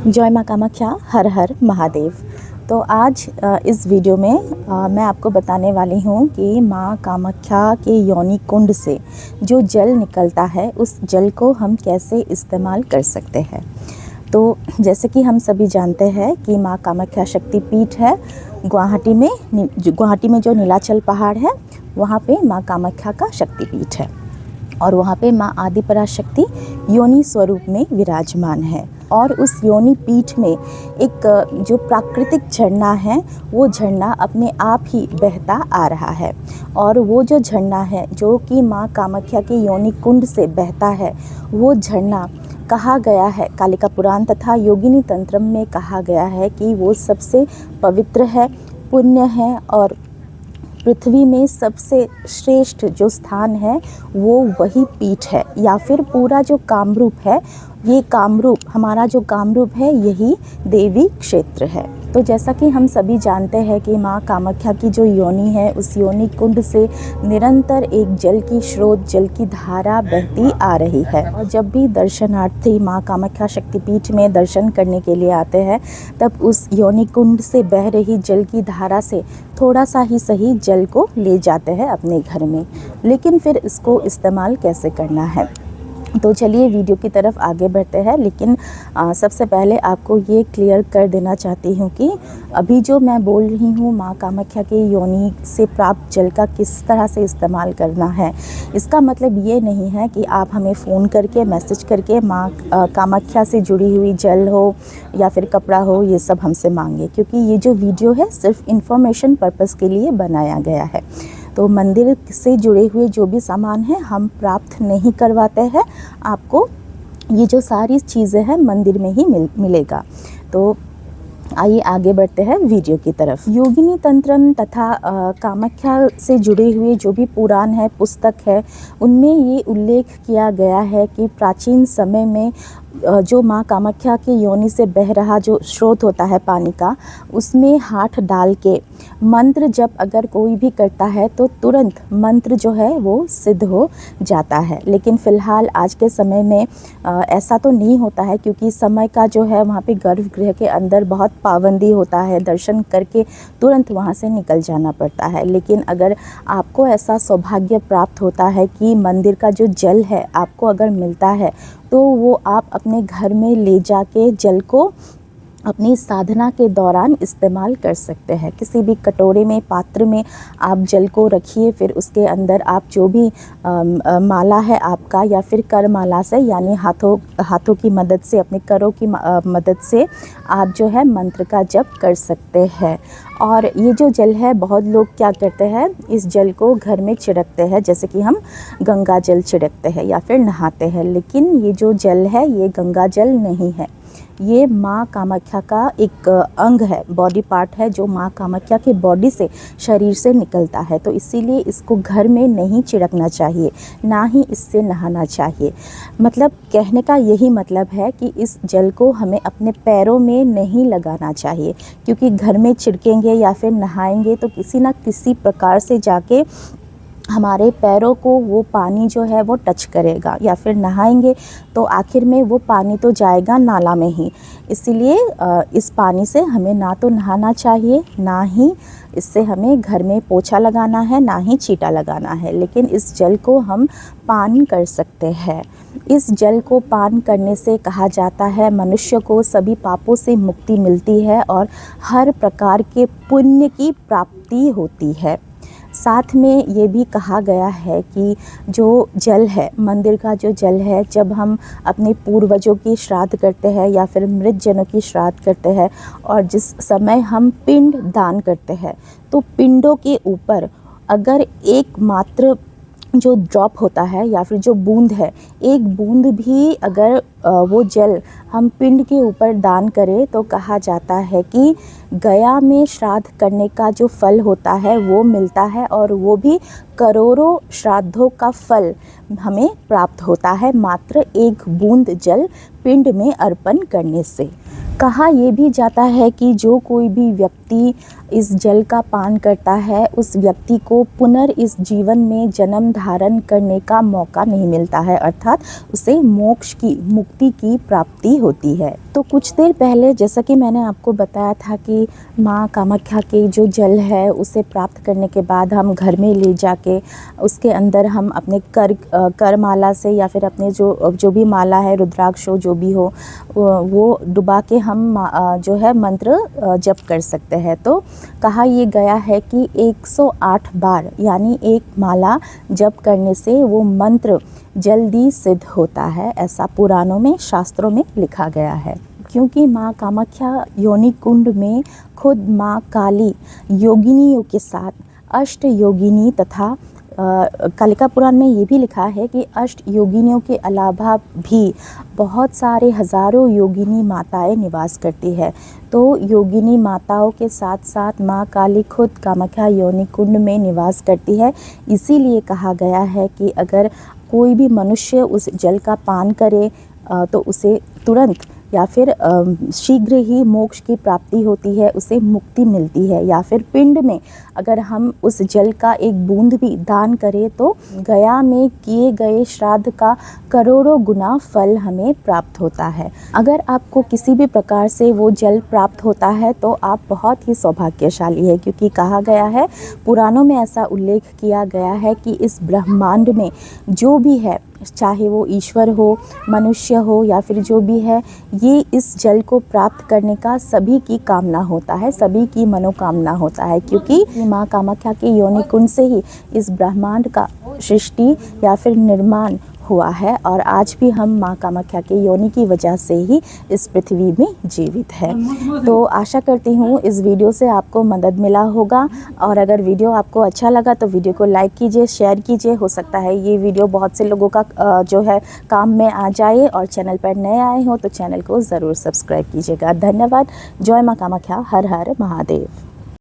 जय माँ कामाख्या, हर हर महादेव। तो आज इस वीडियो में मैं आपको बताने वाली हूँ कि माँ कामाख्या के योनि कुंड से जो जल निकलता है उस जल को हम कैसे इस्तेमाल कर सकते हैं। तो जैसे कि हम सभी जानते हैं कि माँ कामाख्या शक्तिपीठ है गुवाहाटी में जो नीलाचल पहाड़ है वहाँ पे माँ कामाख्या का शक्तिपीठ है और वहाँ पे माँ आदिपराशक्ति योनि स्वरूप में विराजमान है। और उस योनि पीठ में एक जो प्राकृतिक झरना है वो झरना अपने आप ही बहता आ रहा है। और वो जो झरना है जो कि माँ कामाख्या के योनि कुंड से बहता है, वो झरना कहा गया है, कालिका पुराण तथा योगिनी तंत्र में कहा गया है कि वो सबसे पवित्र है, पुण्य है और पृथ्वी में सबसे श्रेष्ठ जो स्थान है वो वही पीठ है, या फिर पूरा जो कामरूप है, ये कामरूप, हमारा जो कामरूप है यही देवी क्षेत्र है। तो जैसा कि हम सभी जानते हैं कि माँ कामाख्या की जो योनि है उस योनि कुंड से निरंतर एक जल की स्रोत, जल की धारा बहती आ रही है। और जब भी दर्शनार्थी माँ कामाख्या शक्तिपीठ में दर्शन करने के लिए आते हैं तब उस योनि कुंड से बह रही जल की धारा से थोड़ा सा ही सही जल को ले जाते हैं अपने घर में, लेकिन फिर इसको इस्तेमाल कैसे करना है। तो चलिए वीडियो की तरफ आगे बढ़ते हैं। लेकिन सबसे पहले आपको ये क्लियर कर देना चाहती हूँ कि अभी जो मैं बोल रही हूँ माँ कामाख्या के योनि से प्राप्त जल का किस तरह से इस्तेमाल करना है, इसका मतलब ये नहीं है कि आप हमें फ़ोन करके मैसेज करके माँ कामाख्या से जुड़ी हुई जल हो या फिर कपड़ा हो ये सब हमसे मांगे, क्योंकि ये जो वीडियो है सिर्फ इन्फॉर्मेशन पर्पज़ के लिए बनाया गया है। तो मंदिर से जुड़े हुए जो भी सामान हैं हम प्राप्त नहीं करवाते हैं आपको, ये जो सारी चीज़ें हैं मंदिर में ही मिलेगा। तो आइए आगे बढ़ते हैं वीडियो की तरफ। योगिनी तंत्रम तथा कामाख्या से जुड़े हुए जो भी पुराण है, पुस्तक है, उनमें ये उल्लेख किया गया है कि प्राचीन समय में जो माँ कामाख्या की योनि से बह रहा जो स्रोत होता है पानी का, उसमें हाथ डाल के मंत्र जब अगर कोई भी करता है तो तुरंत मंत्र जो है वो सिद्ध हो जाता है। लेकिन फ़िलहाल आज के समय में ऐसा तो नहीं होता है, क्योंकि समय का जो है वहाँ पे गर्भगृह के अंदर बहुत पाबंदी होता है, दर्शन करके तुरंत वहाँ से निकल जाना पड़ता है। लेकिन अगर आपको ऐसा सौभाग्य प्राप्त होता है कि मंदिर का जो जल है आपको अगर मिलता है तो वो आप अपने घर में ले जाके जल को अपनी साधना के दौरान इस्तेमाल कर सकते हैं। किसी भी कटोरे में, पात्र में आप जल को रखिए, फिर उसके अंदर आप जो भी माला है आपका या फिर कर माला से, यानी हाथों की मदद से, अपने करों की मदद से आप जो है मंत्र का जप कर सकते हैं। और ये जो जल है बहुत लोग क्या करते हैं, इस जल को घर में छिड़कते हैं, जैसे कि हम गंगा जल छिड़कते हैं या फिर नहाते हैं। लेकिन ये जो जल है ये गंगा जल नहीं है, ये माँ कामाख्या का एक अंग है, बॉडी पार्ट है जो माँ कामाख्या के बॉडी से, शरीर से निकलता है। तो इसीलिए इसको घर में नहीं छिड़कना चाहिए, ना ही इससे नहाना चाहिए। मतलब कहने का यही मतलब है कि इस जल को हमें अपने पैरों में नहीं लगाना चाहिए, क्योंकि घर में छिड़केंगे या फिर नहाएंगे तो किसी न किसी प्रकार से जाके हमारे पैरों को वो पानी जो है वो टच करेगा, या फिर नहाएंगे तो आखिर में वो पानी तो जाएगा नाला में ही। इसीलिए इस पानी से हमें ना तो नहाना चाहिए, ना ही इससे हमें घर में पोछा लगाना है, ना ही छींटा लगाना है। लेकिन इस जल को हम पान कर सकते हैं। इस जल को पान करने से कहा जाता है मनुष्य को सभी पापों से मुक्ति मिलती है और हर प्रकार के पुण्य की प्राप्ति होती है। साथ में ये भी कहा गया है कि जो जल है, मंदिर का जो जल है, जब हम अपने पूर्वजों की श्राद्ध करते हैं या फिर मृत जनों की श्राद्ध करते हैं और जिस समय हम पिंड दान करते हैं, तो पिंडों के ऊपर अगर एक मात्र जो ड्रॉप होता है या फिर जो बूंद है, एक बूंद भी अगर वो जल हम पिंड के ऊपर दान करें तो कहा जाता है कि गया में श्राद्ध करने का जो फल होता है वो मिलता है, और वो भी करोड़ों श्राद्धों का फल हमें प्राप्त होता है मात्र एक बूंद जल पिंड में अर्पण करने से। कहा यह भी जाता है कि जो कोई भी व्यक्ति इस जल का पान करता है उस व्यक्ति को पुनर्इस जीवन में जन्म धारण करने का मौका नहीं मिलता है, अर्थात उसे मोक्ष की, मुक्ति की प्राप्ति होती है। तो कुछ देर पहले जैसा कि मैंने आपको बताया था कि माँ कामाख्या के जो जल है उसे प्राप्त करने के बाद हम घर में ले जाके उसके अंदर हम अपने कर माला से या फिर अपने जो भी माला है, रुद्राक्ष हो, जो भी हो, वो डुबा के हम जो है मंत्र जप कर सकते हैं। तो कहा ये गया है कि 108 बार यानी एक माला जप करने से वो मंत्र जल्दी सिद्ध होता है, ऐसा पुराणों में, शास्त्रों में लिखा गया है। क्योंकि माँ कामाख्या योनि कुंड में खुद माँ काली योगिनियों के साथ अष्ट योगिनी तथा कालिका पुराण में ये भी लिखा है कि अष्ट योगिनियों के अलावा भी बहुत सारे हज़ारों योगिनी माताएं निवास करती है। तो योगिनी माताओं के साथ साथ माँ काली खुद कामाख्या योनि कुंड में निवास करती है। इसीलिए कहा गया है कि अगर कोई भी मनुष्य उस जल का पान करे तो उसे तुरंत या फिर शीघ्र ही मोक्ष की प्राप्ति होती है, उसे मुक्ति मिलती है। या फिर पिंड में अगर हम उस जल का एक बूंद भी दान करें तो गया में किए गए श्राद्ध का करोड़ों गुना फल हमें प्राप्त होता है। अगर आपको किसी भी प्रकार से वो जल प्राप्त होता है तो आप बहुत ही सौभाग्यशाली है, क्योंकि कहा गया है, पुराणों में ऐसा उल्लेख किया गया है कि इस ब्रह्मांड में जो भी है, चाहे वो ईश्वर हो, मनुष्य हो या फिर जो भी है, ये इस जल को प्राप्त करने का सभी की कामना होता है, सभी की मनोकामना होता है। क्योंकि माँ कामाख्या के योनि कुंड से ही इस ब्रह्मांड का सृष्टि या फिर निर्माण हुआ है और आज भी हम माँ कामाख्या के योनि की वजह से ही इस पृथ्वी में जीवित है। तो आशा करती हूँ इस वीडियो से आपको मदद मिला होगा, और अगर वीडियो आपको अच्छा लगा तो वीडियो को लाइक कीजिए, शेयर कीजिए। हो सकता है ये वीडियो बहुत से लोगों का जो है काम में आ जाए, और चैनल पर नए आए हो तो चैनल को ज़रूर सब्सक्राइब कीजिएगा। धन्यवाद। जय माँ कामाख्या। हर हर महादेव।